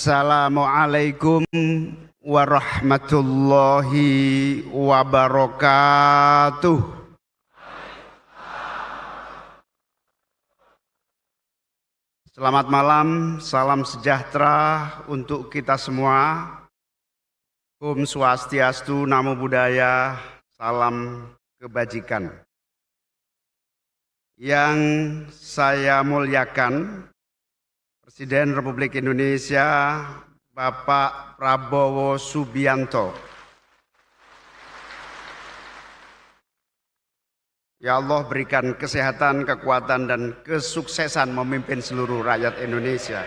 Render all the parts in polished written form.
Assalamualaikum warahmatullahi wabarakatuh. Selamat malam, salam sejahtera untuk kita semua. Om Swastiastu, Namo Buddhaya, salam kebajikan. Yang saya muliakan, Presiden Republik Indonesia Bapak Prabowo Subianto. Ya Allah, berikan kesehatan, kekuatan, dan kesuksesan memimpin seluruh rakyat Indonesia.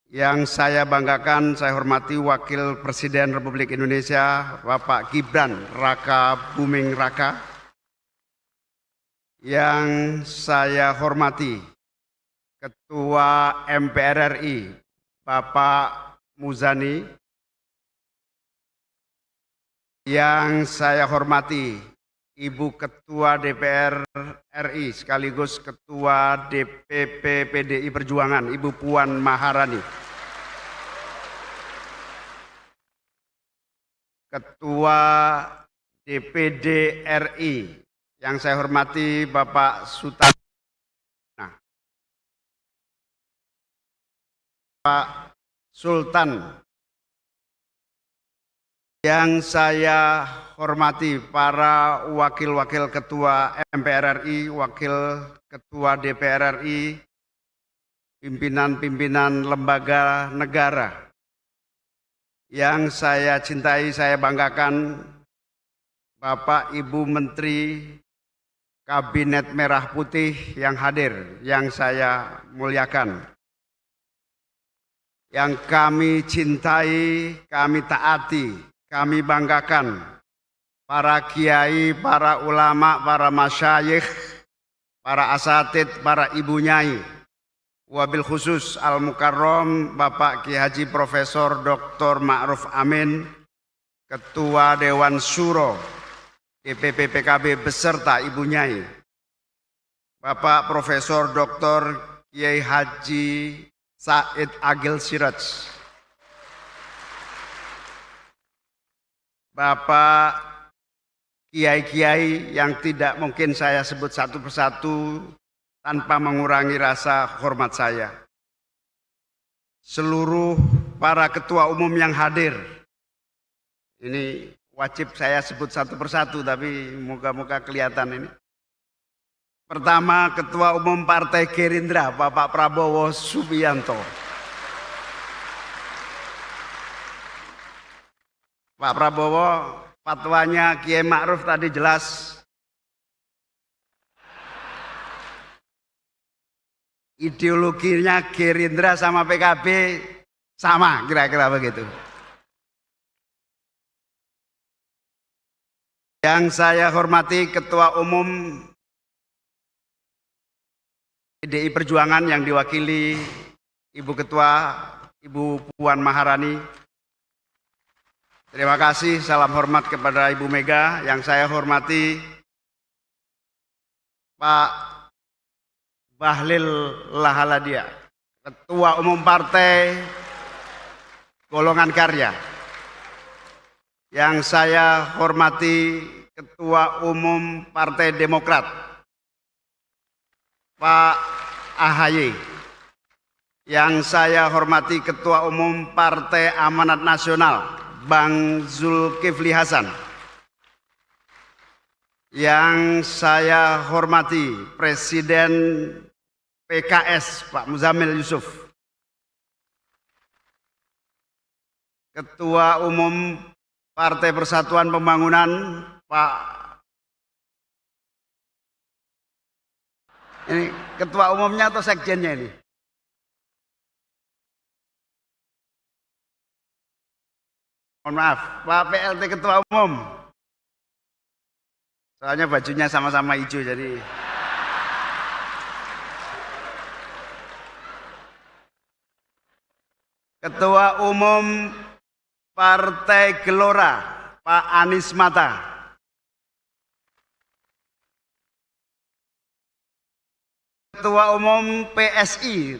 Yang saya banggakan, saya hormati Wakil Presiden Republik Indonesia Bapak Gibran Raka Buming Raka. Yang saya hormati Ketua MPR RI Bapak Muzani. Yang saya hormati Ibu Ketua DPR RI sekaligus Ketua DPP PDI Perjuangan Ibu Puan Maharani. Ketua DPD RI yang saya hormati Bapak Pak Sultan. Yang saya hormati para wakil-wakil ketua MPR RI, wakil ketua DPR RI, pimpinan-pimpinan lembaga negara. Yang saya cintai, saya banggakan Bapak Ibu Menteri Kabinet Merah Putih yang hadir, yang saya muliakan. Yang kami cintai, kami taati, kami banggakan para kiai, para ulama, para masyayikh, para asatid, para ibu nyai. Wabil khusus Al-Mukarram Bapak Ki Haji Profesor Dr. Ma'ruf Amin, Ketua Dewan Syuro DPP PKB beserta ibu nyai. Bapak Profesor Dr. Kiai Haji Said Agil Siraj, Bapak kiai-kiai yang tidak mungkin saya sebut satu persatu tanpa mengurangi rasa hormat saya. Seluruh para ketua umum yang hadir, ini wajib saya sebut satu persatu tapi moga-moga kelihatan ini. Pertama, Ketua Umum Partai Gerindra Bapak Prabowo Subianto. Pak Prabowo, fatwanya Kiai Ma'ruf tadi jelas. Ideologinya Gerindra sama PKB sama, kira-kira begitu. Yang saya hormati Ketua Umum PDI Perjuangan yang diwakili Ibu Ketua, Ibu Puan Maharani. Terima kasih, salam hormat kepada Ibu Mega. Yang saya hormati Pak Bahlil Lahaladia, Ketua Umum Partai Golongan Karya. Yang saya hormati Ketua Umum Partai Demokrat Pak AHY. Yang saya hormati Ketua Umum Partai Amanat Nasional Bang Zulkifli Hasan. Yang saya hormati Presiden PKS Pak Muzamil Yusuf. Ketua Umum Partai Persatuan Pembangunan Pak, ini ketua umumnya atau sekjennya ini? Mohon maaf, Pak PLT Ketua Umum. Soalnya bajunya sama-sama hijau jadi. Ketua Umum Partai Gelora Pak Anies Mata. Ketua Umum PSI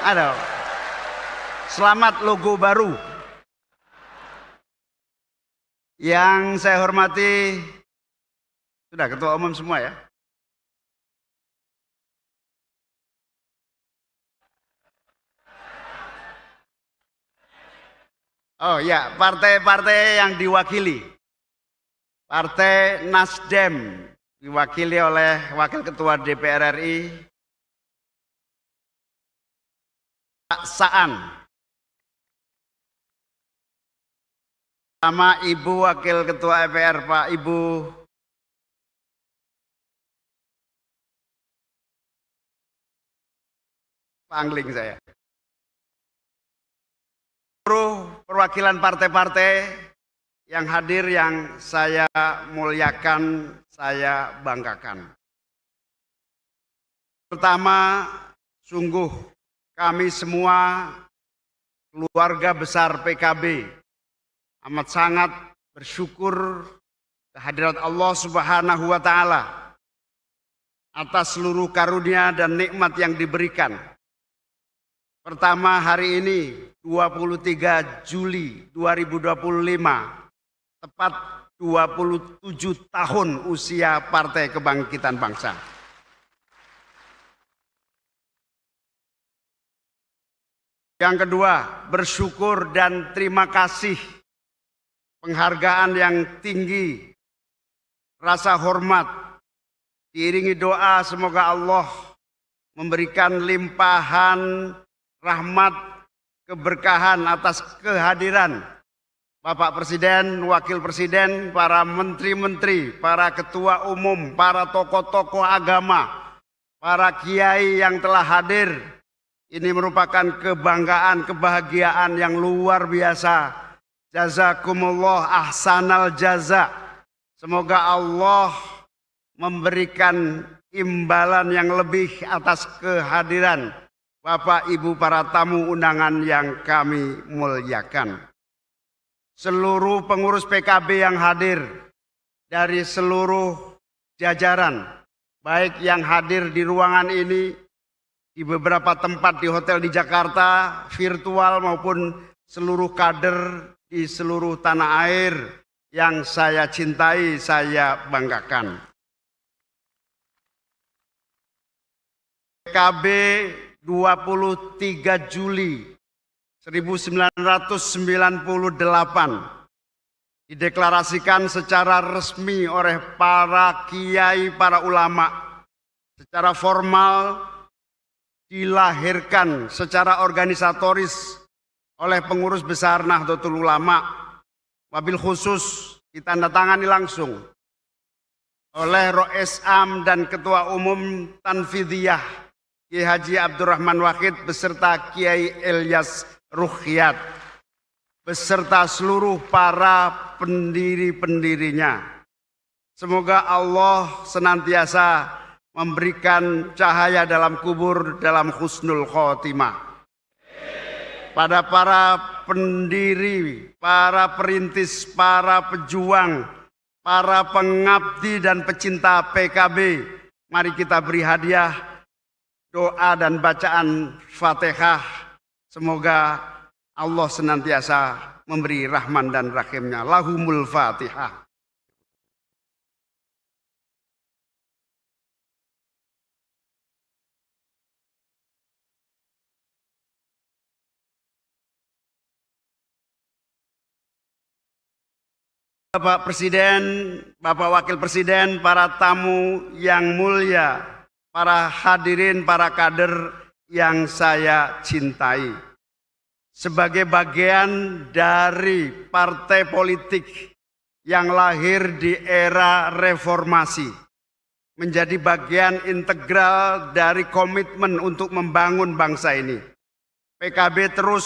Ada. Selamat logo baru. Yang saya hormati, sudah ketua umum semua ya. Oh ya, partai-partai yang diwakili. Partai Nasdem diwakili oleh Wakil Ketua DPR RI, Pak Saan. Sama Ibu Wakil Ketua MPR, Pak Ibu Pangling saya. Seluruh perwakilan partai-partai yang hadir yang saya muliakan, saya banggakan. Pertama, sungguh kami semua keluarga besar PKB amat sangat bersyukur kehadirat Allah Subhanahu wa Ta'ala atas seluruh karunia dan nikmat yang diberikan. Pertama, hari ini 23 Juli 2025, tepat 27 tahun usia Partai Kebangkitan Bangsa. Yang kedua, bersyukur dan terima kasih, penghargaan yang tinggi, rasa hormat, diiringi doa semoga Allah memberikan limpahan rahmat, keberkahan atas kehadiran Bapak Presiden, Wakil Presiden, para menteri-menteri, para ketua umum, para tokoh-tokoh agama, para kiai yang telah hadir. Ini merupakan kebanggaan, kebahagiaan yang luar biasa. Jazakumullah ahsanal jaza. Semoga Allah memberikan imbalan yang lebih atas kehadiran Bapak Ibu para tamu undangan yang kami muliakan. Seluruh pengurus PKB yang hadir dari seluruh jajaran, baik yang hadir di ruangan ini, di beberapa tempat di hotel di Jakarta, virtual maupun seluruh kader di seluruh tanah air yang saya cintai, saya banggakan. PKB 23 Juli 1998 dideklarasikan secara resmi oleh para kiai, para ulama. Secara formal dilahirkan secara organisatoris oleh pengurus besar Nahdlatul Ulama. Wabil khusus ditandatangani langsung oleh Rois Am dan Ketua Umum Tanfidiyah Kiai Haji Abdurrahman Wahid beserta Kiai Ilyas Ruhyat beserta seluruh para pendiri-pendirinya. Semoga Allah senantiasa memberikan cahaya dalam kubur dalam husnul khotimah. Pada para pendiri, para perintis, para pejuang, para pengabdi dan pecinta PKB, mari kita beri hadiah doa dan bacaan Fatihah. Semoga Allah senantiasa memberi rahman dan rahimnya. Lahumul Fatihah. Bapak Presiden, Bapak Wakil Presiden, para tamu yang mulia, para hadirin, para kader yang saya cintai. Sebagai bagian dari partai politik yang lahir di era reformasi, menjadi bagian integral dari komitmen untuk membangun bangsa ini. PKB terus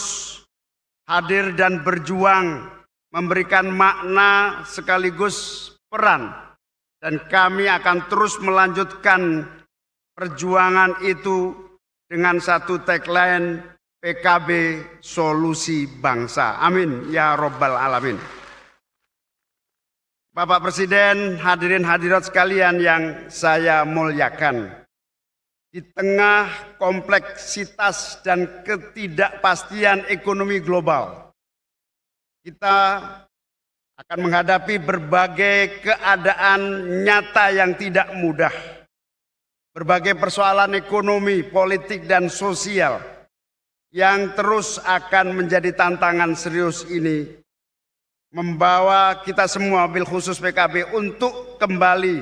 hadir dan berjuang, memberikan makna sekaligus peran, dan kami akan terus melanjutkan perjuangan itu dengan satu tagline PKB Solusi Bangsa. Amin ya Rabbal Alamin. Bapak Presiden, hadirin hadirat sekalian yang saya muliakan. di tengah kompleksitas dan ketidakpastian ekonomi global, kita akan menghadapi berbagai keadaan nyata yang tidak mudah. Berbagai persoalan ekonomi, politik, dan sosial yang terus akan menjadi tantangan serius ini membawa kita semua, bil khusus PKB, untuk kembali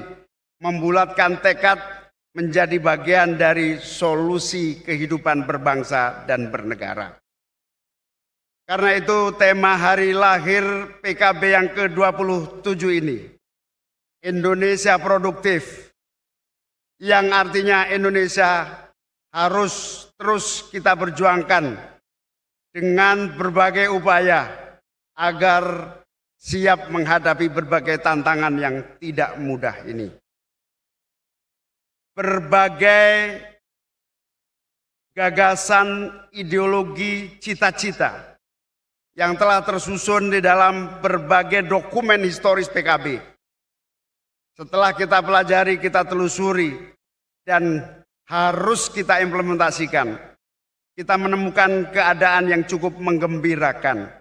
membulatkan tekad menjadi bagian dari solusi kehidupan berbangsa dan bernegara. Karena itu tema hari lahir PKB yang ke-27 ini, Indonesia Produktif, yang artinya Indonesia harus terus kita perjuangkan dengan berbagai upaya agar siap menghadapi berbagai tantangan yang tidak mudah ini. Berbagai gagasan, ideologi, cita-cita yang telah tersusun di dalam berbagai dokumen historis PKB. Setelah kita pelajari, kita telusuri, dan harus kita implementasikan, kita menemukan keadaan yang cukup menggembirakan.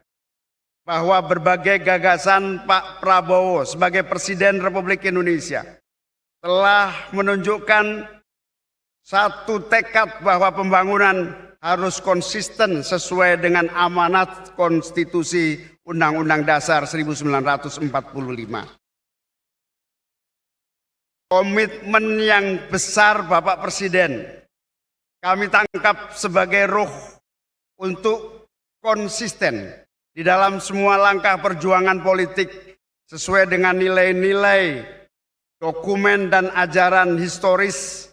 Bahwa berbagai gagasan Pak Prabowo sebagai Presiden Republik Indonesia telah menunjukkan satu tekad bahwa pembangunan harus konsisten sesuai dengan amanat konstitusi Undang-Undang Dasar 1945. Komitmen yang besar Bapak Presiden kami tangkap sebagai ruh untuk konsisten di dalam semua langkah perjuangan politik sesuai dengan nilai-nilai, dokumen, dan ajaran historis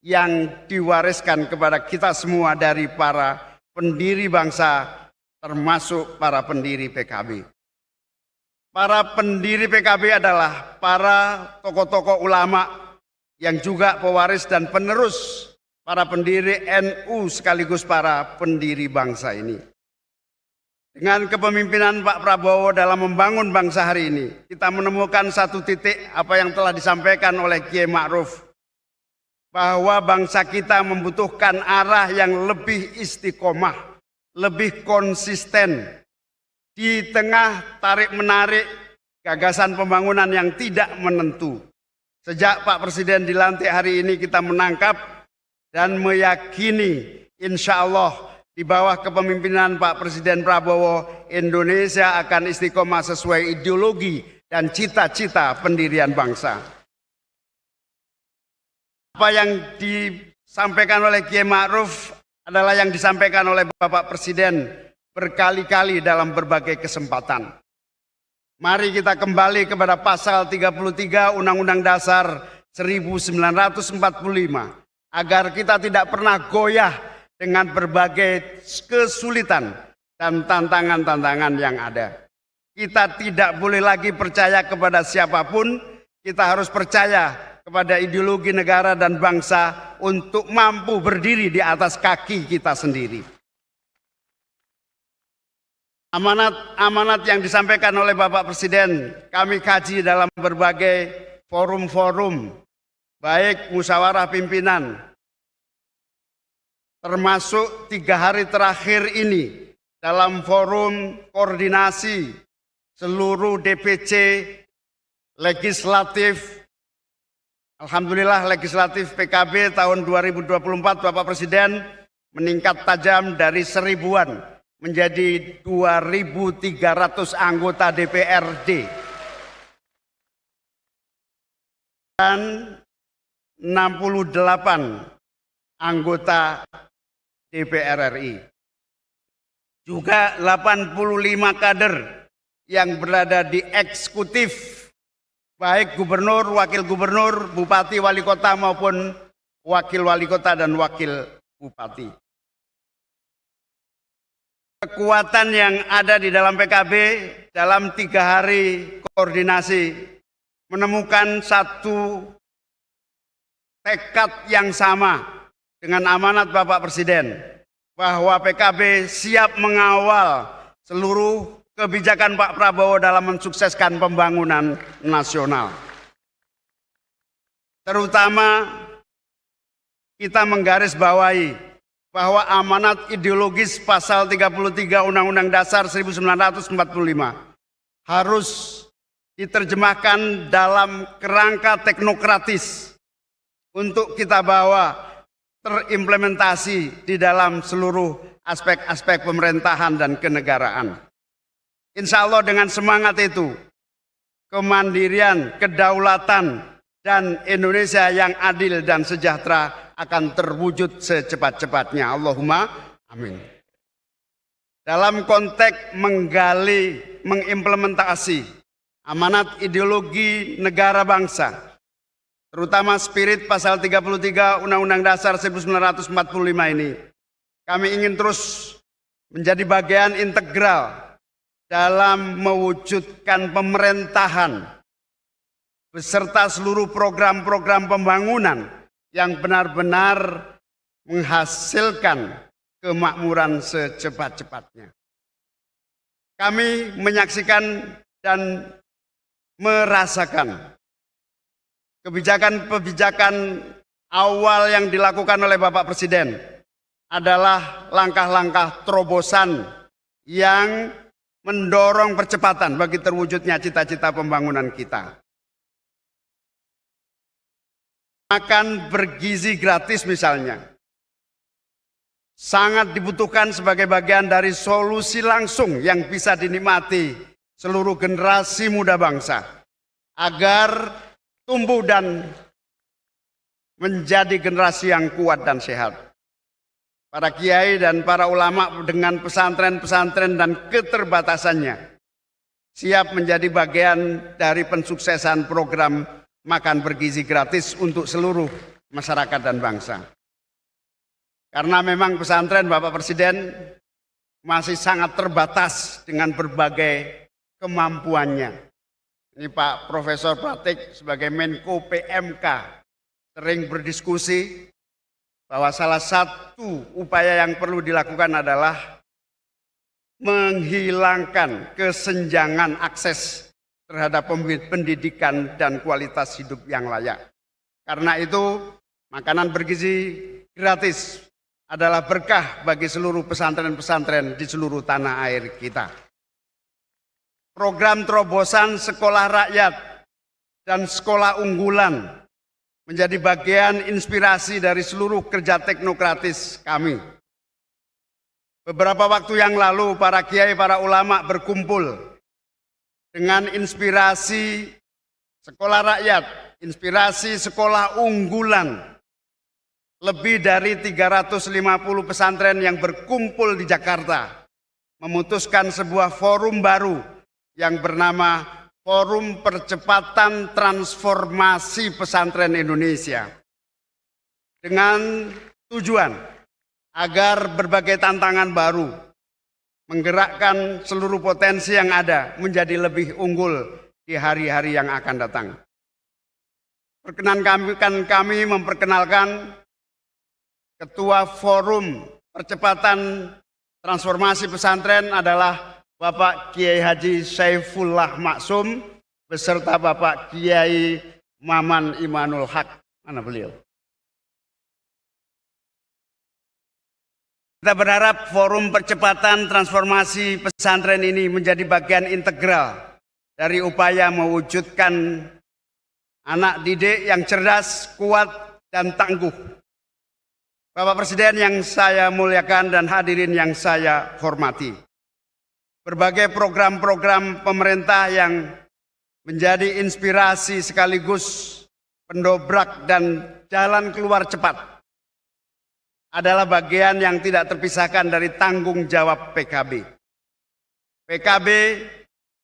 yang diwariskan kepada kita semua dari para pendiri bangsa, termasuk para pendiri PKB. Para pendiri PKB adalah para tokoh-tokoh ulama yang juga pewaris dan penerus para pendiri NU sekaligus para pendiri bangsa ini. Dengan kepemimpinan Pak Prabowo dalam membangun bangsa hari ini, kita menemukan satu titik apa yang telah disampaikan oleh Kiai Ma'ruf, bahwa bangsa kita membutuhkan arah yang lebih istiqomah, lebih konsisten di tengah tarik-menarik gagasan pembangunan yang tidak menentu. Sejak Pak Presiden dilantik hari ini, kita menangkap dan meyakini insya Allah di bawah kepemimpinan Pak Presiden Prabowo, Indonesia akan istiqomah sesuai ideologi dan cita-cita pendirian bangsa. Apa yang disampaikan oleh Kiai Ma'ruf adalah yang disampaikan oleh Bapak Presiden berkali-kali dalam berbagai kesempatan. Mari kita kembali kepada pasal 33 Undang-Undang Dasar 1945 agar kita tidak pernah goyah dengan berbagai kesulitan dan tantangan-tantangan yang ada. Kita tidak boleh lagi percaya kepada siapapun, kita harus percaya kepada ideologi negara dan bangsa untuk mampu berdiri di atas kaki kita sendiri. Amanat yang disampaikan oleh Bapak Presiden kami kaji dalam berbagai forum-forum, baik musyawarah pimpinan, termasuk 3 hari terakhir ini dalam forum koordinasi seluruh DPC legislatif. Alhamdulillah legislatif PKB tahun 2024 Bapak Presiden meningkat tajam dari 1000-an menjadi 2.300 anggota DPRD dan 68 anggota DPR RI. Juga 85 kader yang berada di eksekutif, baik gubernur, wakil gubernur, bupati, wali kota maupun wakil wali kota dan wakil bupati. Kekuatan yang ada di dalam PKB dalam 3 hari koordinasi menemukan satu tekad yang sama dengan amanat Bapak Presiden, bahwa PKB siap mengawal seluruh kebijakan Pak Prabowo dalam mensukseskan pembangunan nasional. Terutama kita menggarisbawahi bahwa amanat ideologis pasal 33 Undang-Undang Dasar 1945 harus diterjemahkan dalam kerangka teknokratis untuk kita bawa terimplementasi di dalam seluruh aspek-aspek pemerintahan dan kenegaraan. Insya Allah dengan semangat itu, kemandirian, kedaulatan, dan Indonesia yang adil dan sejahtera akan terwujud secepat-cepatnya. Allahumma amin. Dalam konteks menggali, mengimplementasi amanat ideologi negara bangsa, terutama spirit pasal 33 Undang-Undang Dasar 1945 ini, kami ingin terus menjadi bagian integral dalam mewujudkan pemerintahan beserta seluruh program-program pembangunan yang benar-benar menghasilkan kemakmuran secepat-cepatnya. Kami menyaksikan dan merasakan kebijakan-kebijakan awal yang dilakukan oleh Bapak Presiden adalah langkah-langkah terobosan yang mendorong percepatan bagi terwujudnya cita-cita pembangunan kita. Makan bergizi gratis misalnya, sangat dibutuhkan sebagai bagian dari solusi langsung yang bisa dinikmati seluruh generasi muda bangsa agar tumbuh dan menjadi generasi yang kuat dan sehat. Para kiai dan para ulama dengan pesantren-pesantren dan keterbatasannya siap menjadi bagian dari pensuksesan program makan bergizi gratis untuk seluruh masyarakat dan bangsa. Karena memang pesantren Bapak Presiden masih sangat terbatas dengan berbagai kemampuannya. Ini Pak Profesor Pratik sebagai Menko PMK sering berdiskusi bahwa salah satu upaya yang perlu dilakukan adalah menghilangkan kesenjangan akses terhadap pendidikan dan kualitas hidup yang layak. Karena itu, makanan bergizi gratis adalah berkah bagi seluruh pesantren-pesantren di seluruh tanah air kita. Program terobosan sekolah rakyat dan sekolah unggulan menjadi bagian inspirasi dari seluruh kerja teknokratis kami. Beberapa waktu yang lalu para kiai, para ulama berkumpul dengan inspirasi sekolah rakyat, inspirasi sekolah unggulan. Lebih dari 350 pesantren yang berkumpul di Jakarta memutuskan sebuah forum baru yang bernama Forum Percepatan Transformasi Pesantren Indonesia, dengan tujuan agar berbagai tantangan baru menggerakkan seluruh potensi yang ada menjadi lebih unggul di hari-hari yang akan datang. Kami memperkenalkan Ketua Forum Percepatan Transformasi Pesantren adalah Bapak Kiai Haji Saifullah Maksum beserta Bapak Kiai Maman Imanul Haq. Mana beliau? Kita berharap Forum Percepatan Transformasi Pesantren ini menjadi bagian integral dari upaya mewujudkan anak didik yang cerdas, kuat, dan tangguh. Bapak Presiden yang saya muliakan dan hadirin yang saya hormati, berbagai program-program pemerintah yang menjadi inspirasi sekaligus pendobrak dan jalan keluar cepat adalah bagian yang tidak terpisahkan dari tanggung jawab PKB. PKB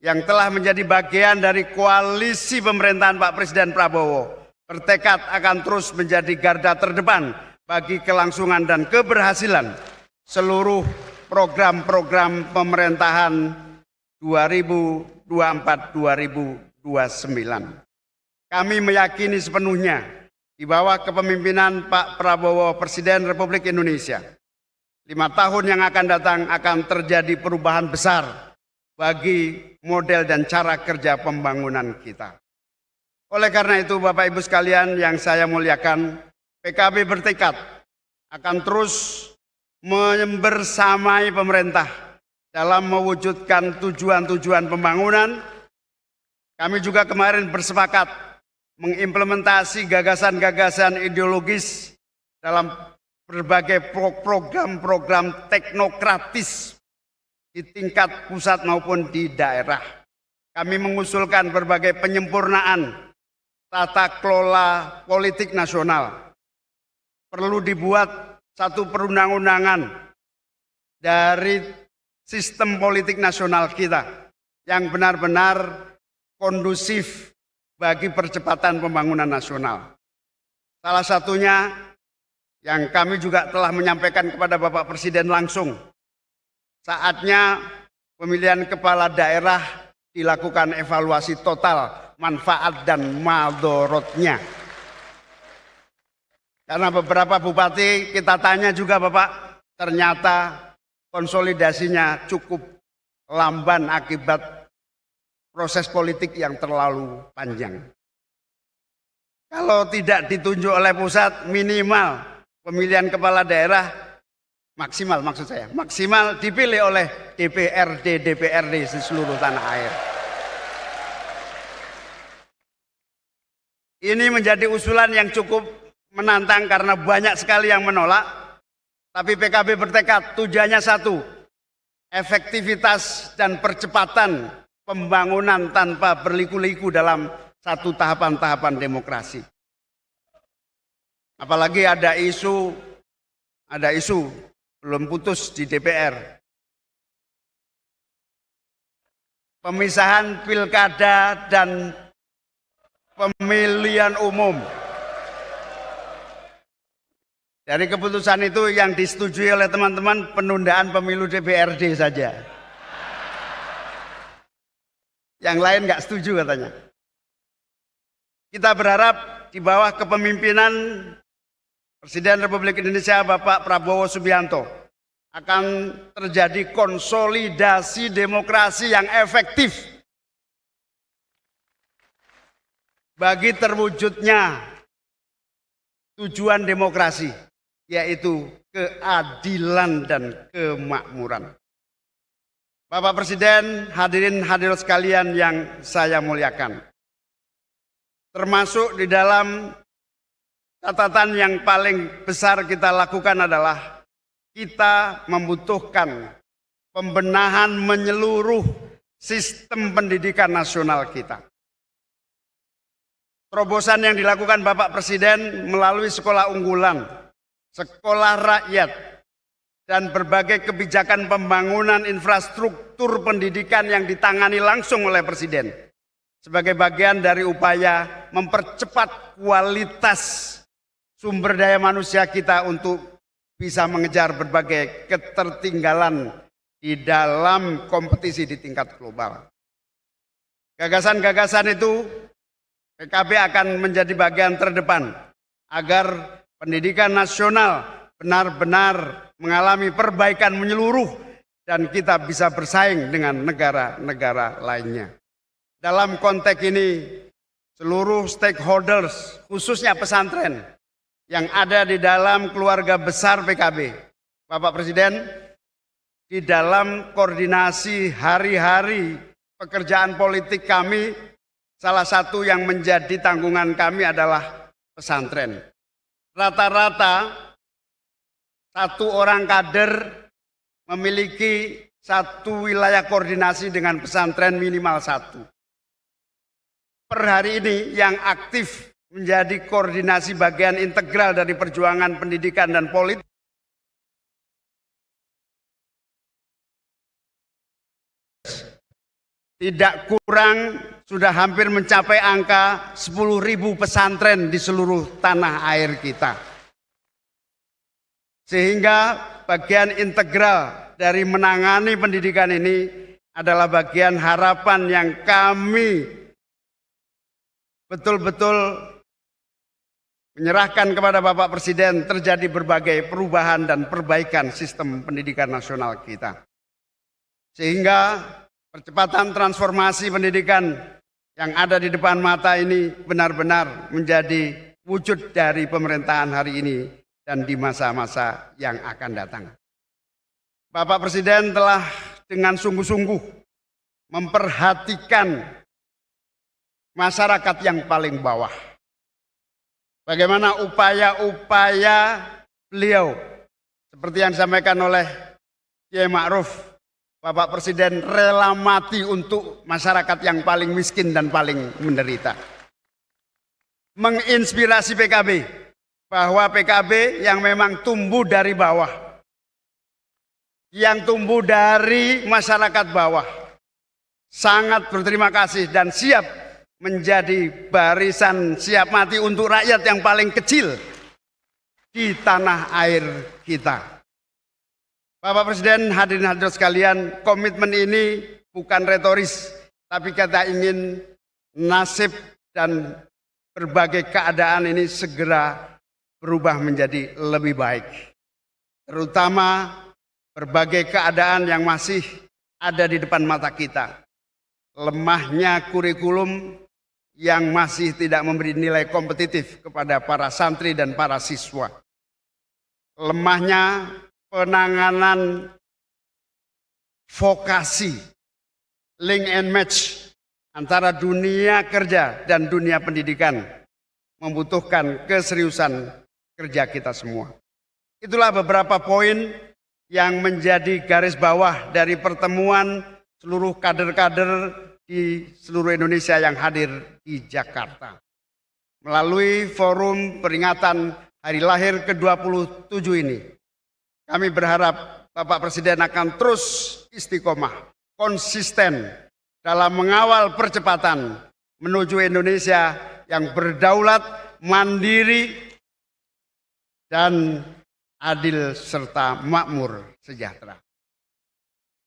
yang telah menjadi bagian dari koalisi pemerintahan Pak Presiden Prabowo bertekad akan terus menjadi garda terdepan bagi kelangsungan dan keberhasilan seluruh program-program pemerintahan 2024-2029. Kami meyakini sepenuhnya di bawah kepemimpinan Pak Prabowo Presiden Republik Indonesia, 5 tahun yang akan datang akan terjadi perubahan besar bagi model dan cara kerja pembangunan kita. Oleh karena itu Bapak Ibu sekalian yang saya muliakan, PKB bertekad akan terus membersamai pemerintah dalam mewujudkan tujuan-tujuan pembangunan. Kami juga kemarin bersepakat mengimplementasi gagasan-gagasan ideologis dalam berbagai program-program teknokratis di tingkat pusat maupun di daerah. Kami mengusulkan berbagai penyempurnaan tata kelola politik nasional. Perlu dibuat satu perundang-undangan dari sistem politik nasional kita yang benar-benar kondusif bagi percepatan pembangunan nasional. Salah satunya yang kami juga telah menyampaikan kepada Bapak Presiden langsung, saatnya pemilihan kepala daerah dilakukan evaluasi total manfaat dan madorotnya. Karena beberapa bupati kita tanya juga Bapak, ternyata konsolidasinya cukup lamban akibat proses politik yang terlalu panjang. Kalau tidak ditunjuk oleh pusat, minimal pemilihan kepala daerah maksimal, maksud saya maksimal dipilih oleh DPRD di seluruh tanah air. Ini menjadi usulan yang cukup menantang karena banyak sekali yang menolak, tapi PKB bertekad tujuannya satu, efektivitas dan percepatan pembangunan tanpa berliku-liku dalam satu tahapan-tahapan demokrasi. Apalagi ada isu belum putus di DPR. Pemisahan pilkada dan pemilihan umum. Dari keputusan itu yang disetujui oleh teman-teman penundaan pemilu DPRD saja. Yang lain nggak setuju katanya. Kita berharap di bawah kepemimpinan Presiden Republik Indonesia Bapak Prabowo Subianto akan terjadi konsolidasi demokrasi yang efektif bagi terwujudnya tujuan demokrasi, yaitu keadilan dan kemakmuran. Bapak Presiden, hadirin hadirat sekalian yang saya muliakan, termasuk di dalam catatan yang paling besar kita lakukan adalah kita membutuhkan pembenahan menyeluruh sistem pendidikan nasional kita. Terobosan yang dilakukan Bapak Presiden melalui sekolah unggulan, sekolah rakyat, dan berbagai kebijakan pembangunan infrastruktur pendidikan yang ditangani langsung oleh Presiden sebagai bagian dari upaya mempercepat kualitas sumber daya manusia kita untuk bisa mengejar berbagai ketertinggalan di dalam kompetisi di tingkat global. Gagasan-gagasan itu PKB akan menjadi bagian terdepan agar pendidikan nasional benar-benar mengalami perbaikan menyeluruh dan kita bisa bersaing dengan negara-negara lainnya. Dalam konteks ini, seluruh stakeholders, khususnya pesantren yang ada di dalam keluarga besar PKB, Bapak Presiden, di dalam koordinasi hari-hari pekerjaan politik kami, salah satu yang menjadi tanggungan kami adalah pesantren. Rata-rata satu orang kader memiliki satu wilayah koordinasi dengan pesantren minimal satu. Per hari ini yang aktif menjadi koordinasi bagian integral dari perjuangan pendidikan dan politik tidak kurang sudah hampir mencapai angka 10.000 pesantren di seluruh tanah air kita. Sehingga bagian integral dari menangani pendidikan ini adalah bagian harapan yang kami betul-betul menyerahkan kepada Bapak Presiden terjadi berbagai perubahan dan perbaikan sistem pendidikan nasional kita. Sehingga percepatan transformasi pendidikan yang ada di depan mata ini benar-benar menjadi wujud dari pemerintahan hari ini dan di masa-masa yang akan datang. Bapak Presiden telah dengan sungguh-sungguh memperhatikan masyarakat yang paling bawah. Bagaimana upaya-upaya beliau, seperti yang disampaikan oleh Kiai Ma'ruf, Bapak Presiden rela mati untuk masyarakat yang paling miskin dan paling menderita. Menginspirasi PKB, bahwa PKB yang memang tumbuh dari bawah, yang tumbuh dari masyarakat bawah, sangat berterima kasih dan siap menjadi barisan siap mati untuk rakyat yang paling kecil di tanah air kita. Bapak Presiden, hadirin hadirat sekalian, komitmen ini bukan retoris, tapi kita ingin nasib dan berbagai keadaan ini segera berubah menjadi lebih baik. Terutama berbagai keadaan yang masih ada di depan mata kita. Lemahnya kurikulum yang masih tidak memberi nilai kompetitif kepada para santri dan para siswa. Lemahnya penanganan vokasi, link and match antara dunia kerja dan dunia pendidikan membutuhkan keseriusan kerja kita semua. Itulah beberapa poin yang menjadi garis bawah dari pertemuan seluruh kader-kader di seluruh Indonesia yang hadir di Jakarta. Melalui forum peringatan hari lahir ke-27 ini, kami berharap Bapak Presiden akan terus istiqomah, konsisten dalam mengawal percepatan menuju Indonesia yang berdaulat, mandiri, dan adil serta makmur sejahtera.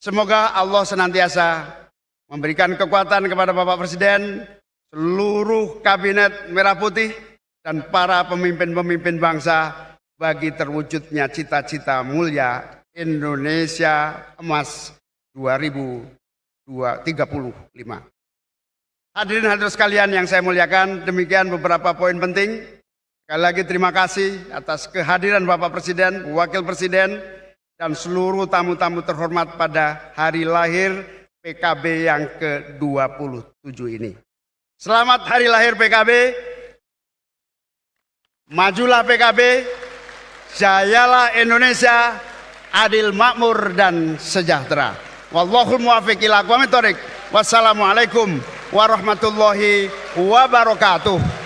Semoga Allah senantiasa memberikan kekuatan kepada Bapak Presiden, seluruh kabinet merah putih, dan para pemimpin-pemimpin bangsa bagi terwujudnya cita-cita mulia Indonesia Emas 2035. Hadirin hadirat sekalian yang saya muliakan, demikian beberapa poin penting. Sekali lagi terima kasih atas kehadiran Bapak Presiden, Wakil Presiden, dan seluruh tamu-tamu terhormat pada hari lahir PKB yang ke-27 ini. Selamat hari lahir PKB, majulah PKB, jayalah Indonesia, adil, makmur, dan sejahtera. Wallahul muwaffiq ila aqwamit thoriq. Wassalamualaikum warahmatullahi wabarakatuh.